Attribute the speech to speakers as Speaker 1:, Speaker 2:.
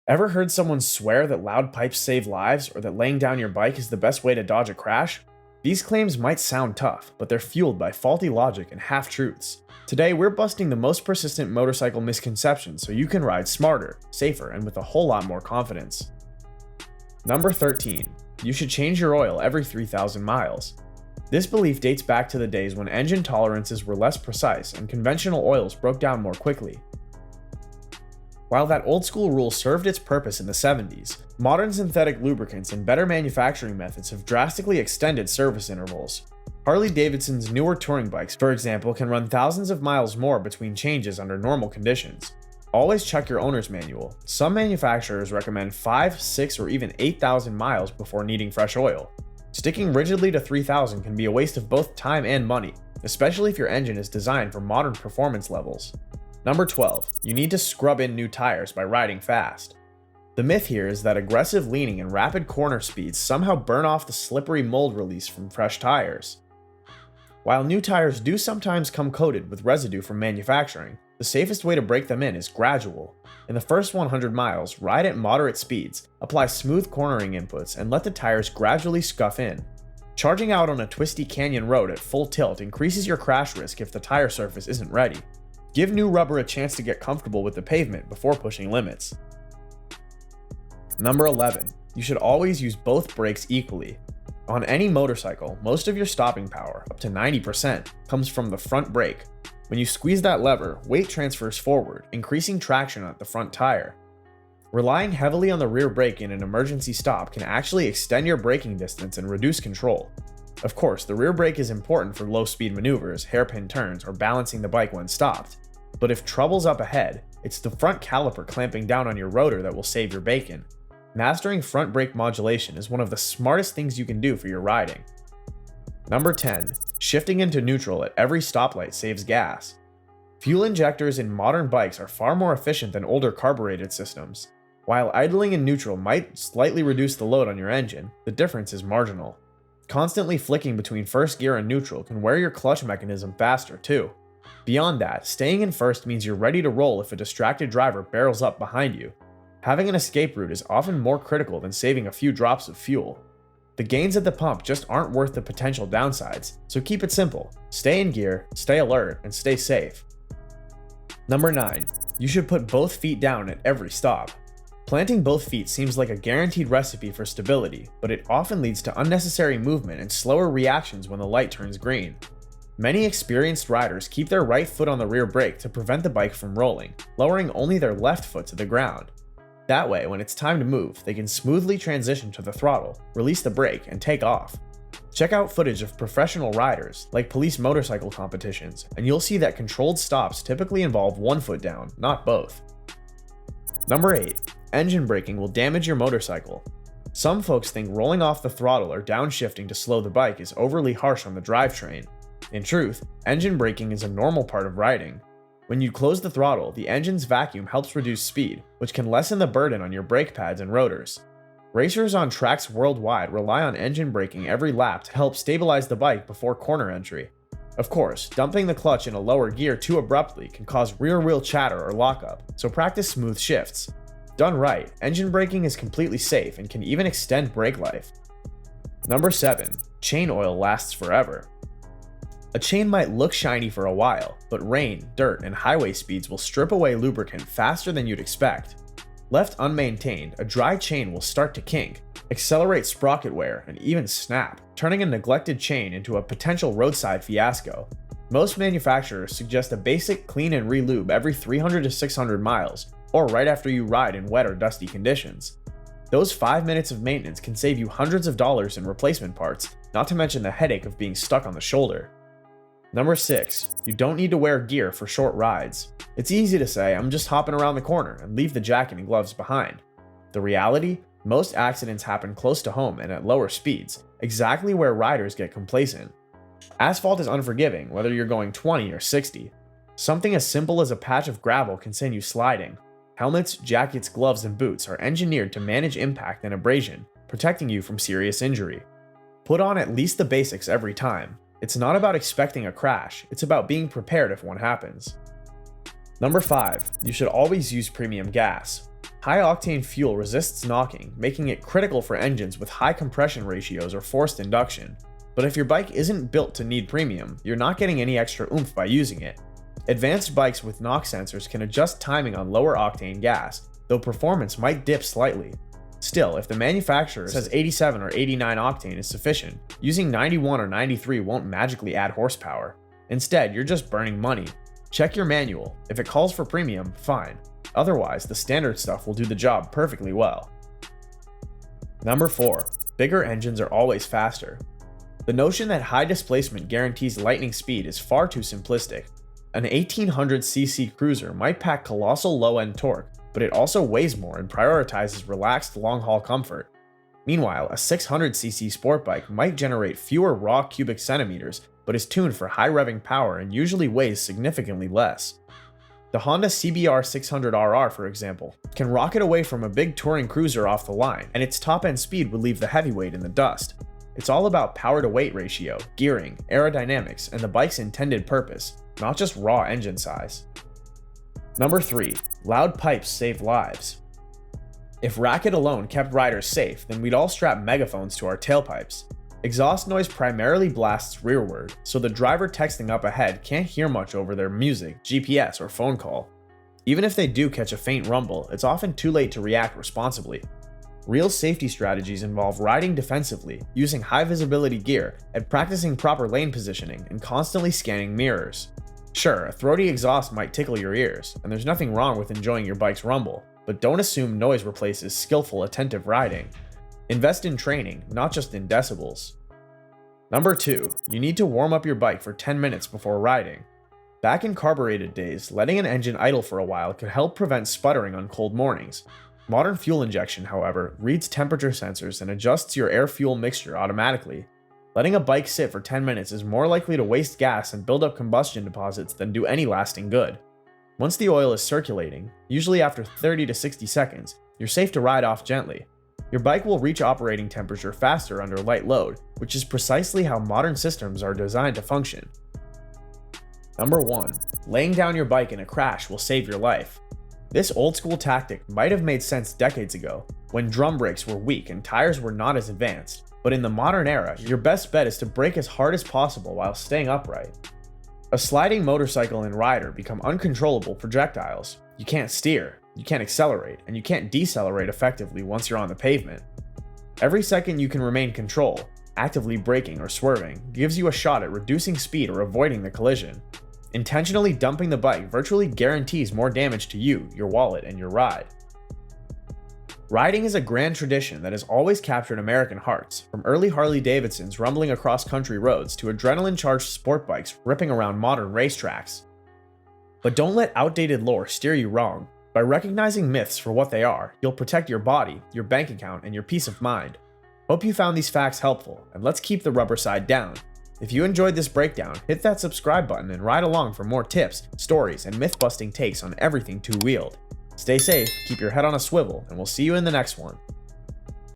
Speaker 1: Ever heard someone swear that loud pipes save lives or that laying down your bike is the best way to dodge a crash? These claims might sound tough, but they're fueled by faulty logic and half-truths. Today, we're busting the most persistent motorcycle misconceptions so you can ride smarter, safer, and with a whole lot more confidence. Number 13. You should change your oil every 3,000 miles. This belief dates back to the days when engine tolerances were less precise and conventional oils broke down more quickly. While that old school rule served its purpose in the 70s, modern synthetic lubricants and better manufacturing methods have drastically extended service intervals. Harley-Davidson's newer touring bikes, for example, can run thousands of miles more between changes under normal conditions. Always check your owner's manual. Some manufacturers recommend 5, 6, or even 8,000 miles before needing fresh oil. Sticking rigidly to 3,000 can be a waste of both time and money, especially if your engine is designed for modern performance levels. Number 12. You need to scrub in new tires by riding fast. The myth here is that aggressive leaning and rapid corner speeds somehow burn off the slippery mold release from fresh tires. While new tires do sometimes come coated with residue from manufacturing, the safest way to break them in is gradual. In the first 100 miles, ride at moderate speeds, apply smooth cornering inputs, and let the tires gradually scuff in. Charging out on a twisty canyon road at full tilt increases your crash risk if the tire surface isn't ready. Give new rubber a chance to get comfortable with the pavement before pushing limits. Number 11. You should always use both brakes equally. On any motorcycle, most of your stopping power, up to 90%, comes from the front brake. When you squeeze that lever, weight transfers forward, increasing traction at the front tire. Relying heavily on the rear brake in an emergency stop can actually extend your braking distance and reduce control. Of course, the rear brake is important for low-speed maneuvers, hairpin turns, or balancing the bike when stopped. But if trouble's up ahead, it's the front caliper clamping down on your rotor that will save your bacon. Mastering front brake modulation is one of the smartest things you can do for your riding. Number 10. Shifting into neutral at every stoplight saves gas. Fuel injectors in modern bikes are far more efficient than older carbureted systems. While idling in neutral might slightly reduce the load on your engine, the difference is marginal. Constantly flicking between first gear and neutral can wear your clutch mechanism faster too. Beyond that, staying in first means you're ready to roll if a distracted driver barrels up behind you. Having an escape route is often more critical than saving a few drops of fuel. The gains at the pump just aren't worth the potential downsides, so keep it simple. Stay in gear, stay alert, and stay safe. Number 9. You should put both feet down at every stop. Planting both feet seems like a guaranteed recipe for stability, but it often leads to unnecessary movement and slower reactions when the light turns green. Many experienced riders keep their right foot on the rear brake to prevent the bike from rolling, lowering only their left foot to the ground. That way, when it's time to move, they can smoothly transition to the throttle, release the brake, and take off. Check out footage of professional riders, like police motorcycle competitions, and you'll see that controlled stops typically involve one foot down, not both. Number 8. Engine braking will damage your motorcycle. Some folks think rolling off the throttle or downshifting to slow the bike is overly harsh on the drivetrain. In truth, engine braking is a normal part of riding. When you close the throttle, the engine's vacuum helps reduce speed, which can lessen the burden on your brake pads and rotors. Racers on tracks worldwide rely on engine braking every lap to help stabilize the bike before corner entry. Of course, dumping the clutch in a lower gear too abruptly can cause rear wheel chatter or lockup, so practice smooth shifts. Done right, engine braking is completely safe and can even extend brake life. Number 7. Chain oil lasts forever. A chain might look shiny for a while, but rain, dirt, and highway speeds will strip away lubricant faster than you'd expect. Left unmaintained, a dry chain will start to kink, accelerate sprocket wear, and even snap, turning a neglected chain into a potential roadside fiasco. Most manufacturers suggest a basic clean and re-lube every 300 to 600 miles, or right after you ride in wet or dusty conditions. Those 5 minutes of maintenance can save you hundreds of dollars in replacement parts, not to mention the headache of being stuck on the shoulder. Number 6. You don't need to wear gear for short rides. It's easy to say, I'm just hopping around the corner and leave the jacket and gloves behind. The reality? Most accidents happen close to home and at lower speeds, exactly where riders get complacent. Asphalt is unforgiving, whether you're going 20 or 60. Something as simple as a patch of gravel can send you sliding. Helmets, jackets, gloves, and boots are engineered to manage impact and abrasion, protecting you from serious injury. Put on at least the basics every time. It's not about expecting a crash, it's about being prepared if one happens. Number 5. You should always use premium gas. High octane fuel resists knocking, making it critical for engines with high compression ratios or forced induction. But if your bike isn't built to need premium, you're not getting any extra oomph by using it. Advanced bikes with knock sensors can adjust timing on lower octane gas, though performance might dip slightly. Still, if the manufacturer says 87 or 89 octane is sufficient, using 91 or 93 won't magically add horsepower. Instead, you're just burning money. Check your manual. If it calls for premium, fine. Otherwise, the standard stuff will do the job perfectly well. Number 4. Bigger engines are always faster. The notion that high displacement guarantees lightning speed is far too simplistic. An 1800cc cruiser might pack colossal low-end torque, but it also weighs more and prioritizes relaxed long-haul comfort. Meanwhile, a 600cc sport bike might generate fewer raw cubic centimeters, but is tuned for high revving power and usually weighs significantly less. The Honda CBR 600RR, for example, can rocket away from a big touring cruiser off the line, and its top-end speed would leave the heavyweight in the dust. It's all about power-to-weight ratio, gearing, aerodynamics, and the bike's intended purpose, not just raw engine size. Number 3. Loud pipes save lives. If racket alone kept riders safe, then we'd all strap megaphones to our tailpipes. Exhaust noise primarily blasts rearward, so the driver texting up ahead can't hear much over their music, GPS, or phone call. Even if they do catch a faint rumble, it's often too late to react responsibly. Real safety strategies involve riding defensively, using high visibility gear, and practicing proper lane positioning and constantly scanning mirrors. Sure, a throaty exhaust might tickle your ears, and there's nothing wrong with enjoying your bike's rumble, but don't assume noise replaces skillful, attentive riding. Invest in training, not just in decibels. Number 2. You need to warm up your bike for 10 minutes before riding. Back in carbureted days, letting an engine idle for a while could help prevent sputtering on cold mornings. Modern fuel injection, however, reads temperature sensors and adjusts your air-fuel mixture automatically. Letting a bike sit for 10 minutes is more likely to waste gas and build up combustion deposits than do any lasting good. Once the oil is circulating, usually after 30 to 60 seconds, you're safe to ride off gently. Your bike will reach operating temperature faster under light load, which is precisely how modern systems are designed to function. Number 1. Laying down your bike in a crash will save your life. This old-school tactic might have made sense decades ago, when drum brakes were weak and tires were not as advanced, but in the modern era, your best bet is to brake as hard as possible while staying upright. A sliding motorcycle and rider become uncontrollable projectiles. You can't steer, you can't accelerate, and you can't decelerate effectively once you're on the pavement. Every second you can remain control, actively braking or swerving, gives you a shot at reducing speed or avoiding the collision. Intentionally dumping the bike virtually guarantees more damage to you, your wallet, and your ride. Riding is a grand tradition that has always captured American hearts, from early Harley-Davidsons rumbling across country roads to adrenaline-charged sport bikes ripping around modern racetracks. But don't let outdated lore steer you wrong. By recognizing myths for what they are, you'll protect your body, your bank account, and your peace of mind. Hope you found these facts helpful, and let's keep the rubber side down. If you enjoyed this breakdown, hit that subscribe button and ride along for more tips, stories, and myth-busting takes on everything two-wheeled. Stay safe, keep your head on a swivel, and we'll see you in the next one.